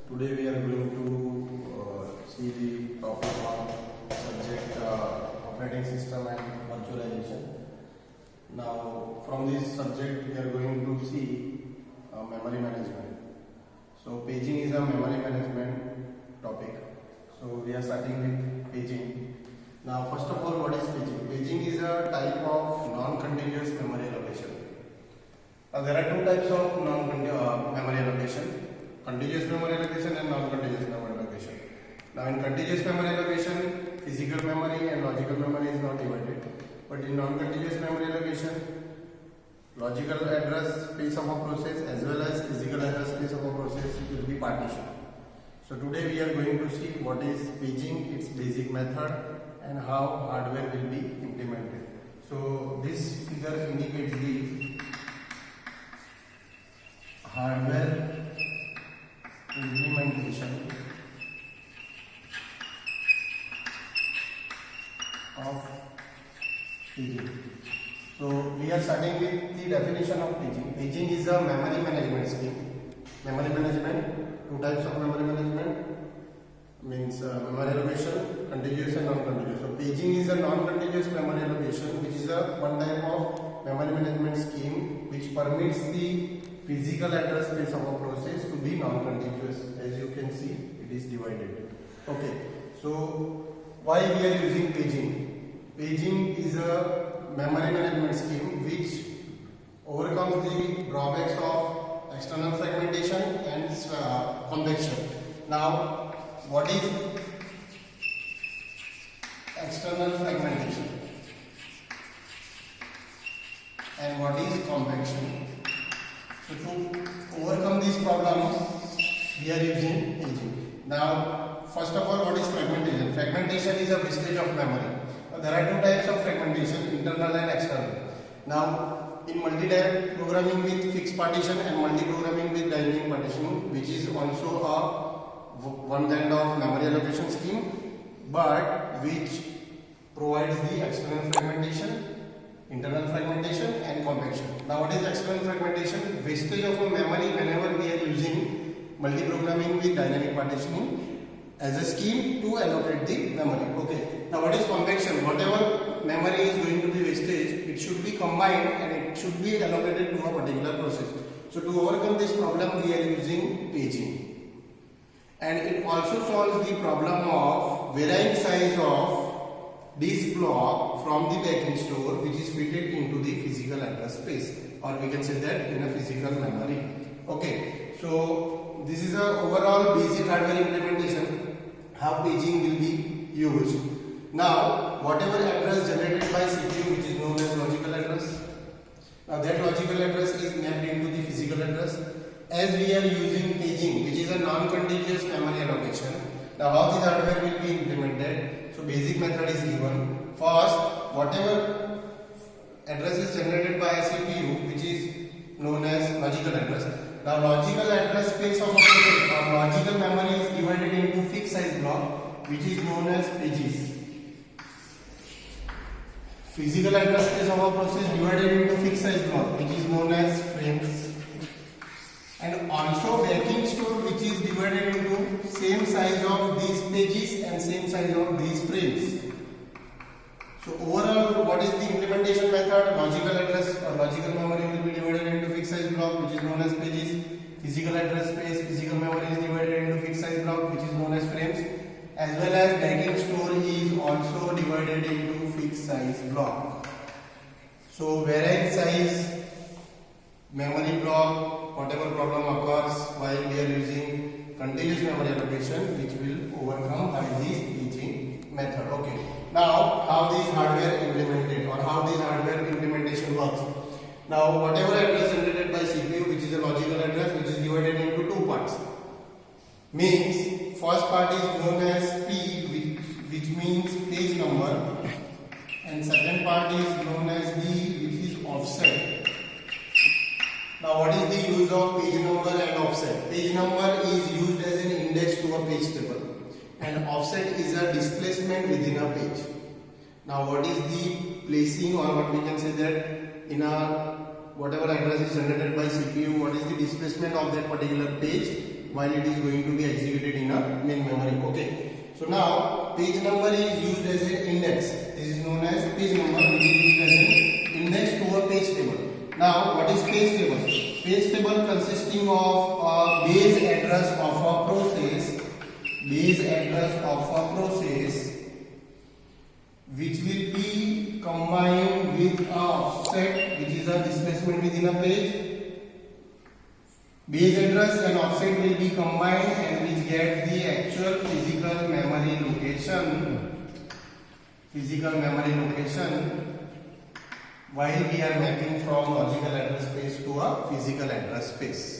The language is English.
Today we are going to see the topic on subject operating system and virtualization. Now from this subject we are going to see memory management. So paging is a memory management topic. So we are starting with paging. Now first of all, what is paging? Paging is a type of non-continuous memory allocation. There are two types of memory allocation. Continuous memory allocation and non-continuous memory allocation. Now in continuous memory allocation, physical memory and logical memory is not divided. But in non-continuous memory allocation, logical address space of a process as well as physical address space of a process will be partitioned. So today we are going to see what is paging, its basic method and how hardware will be implemented. So this figure indicates the hardware implementation of paging. So we are starting with the definition of paging. Paging is a memory management scheme. Memory management, two types of memory management means memory allocation, continuous and non-continuous. So paging is a non-continuous memory allocation, which is a one type of memory management scheme which permits the physical address space of a process to be non-continuous. As you can see, it is divided. Okay, so why we are using paging? Paging is a memory management scheme which overcomes the drawbacks of external fragmentation and convection. Now, what is external fragmentation and what is convection? So to overcome these problems, we are using paging. Now, first of all, what is fragmentation? Fragmentation is a wastage of memory. There are two types of fragmentation, internal and external. Now, in multi-die programming with fixed partition and multi-programming with dynamic partitioning, which is also a one kind of memory allocation scheme, but which provides the external fragmentation, internal fragmentation and convection. Now what is external fragmentation? Wastage of a memory whenever we are using multi-programming with dynamic partitioning as a scheme to allocate the memory. Okay. Now what is convection? Whatever memory is going to be wastage, it should be combined and it should be allocated to a particular process. So to overcome this problem, we are using paging. And it also solves the problem of varying size of disk block from the backing store, which is fitted into the physical address space, or we can say that in a physical memory. Okay, so this is a overall basic hardware implementation how paging will be used. Now whatever address generated by CPU, which is known as logical address, now that logical address is mapped into the physical address. As we are using paging, which is a non-continuous memory allocation, now how this hardware will be implemented? So basic method is given. First, whatever address is generated by a CPU, which is known as logical address. Now logical address space of a process or logical memory is divided into fixed size block, which is known as pages. Physical address space of a process divided into fixed size block, which is known as frames. And also backing store, which is divided into same size of these pages and same size of these frames. So overall, what is the implementation method? Logical address or logical memory will be divided into fixed size block, which is known as pages. Physical address space, physical memory is divided into fixed size block, which is known as frames. As well as backing store is also divided into fixed size block. So varying size memory block, whatever problem occurs while we are using continuous memory allocation, which will overcome by this paging method. Okay. Now how this hardware implemented or how this hardware implementation works. Now whatever address generated by CPU, which is a logical address, which is divided into two parts. Means first part is known as P, which means page number, and second part is known as D, which is offset. Now what is the use of page number and offset? Page number is used as an index to a page table and offset is a displacement within a page. Now what is the placing, or what we can say that in a whatever address is generated by CPU, what is the displacement of that particular page while it is going to be executed in a main memory. Okay, so now page number is used as an index. This is known as page number, which is used as an index to a page table. Now what is page table? Page table consisting of a base address of a process, which will be combined with a offset, which is a displacement within a page. Base address and offset will be combined and which get the actual physical memory location while we are mapping from logical address space to a physical address space.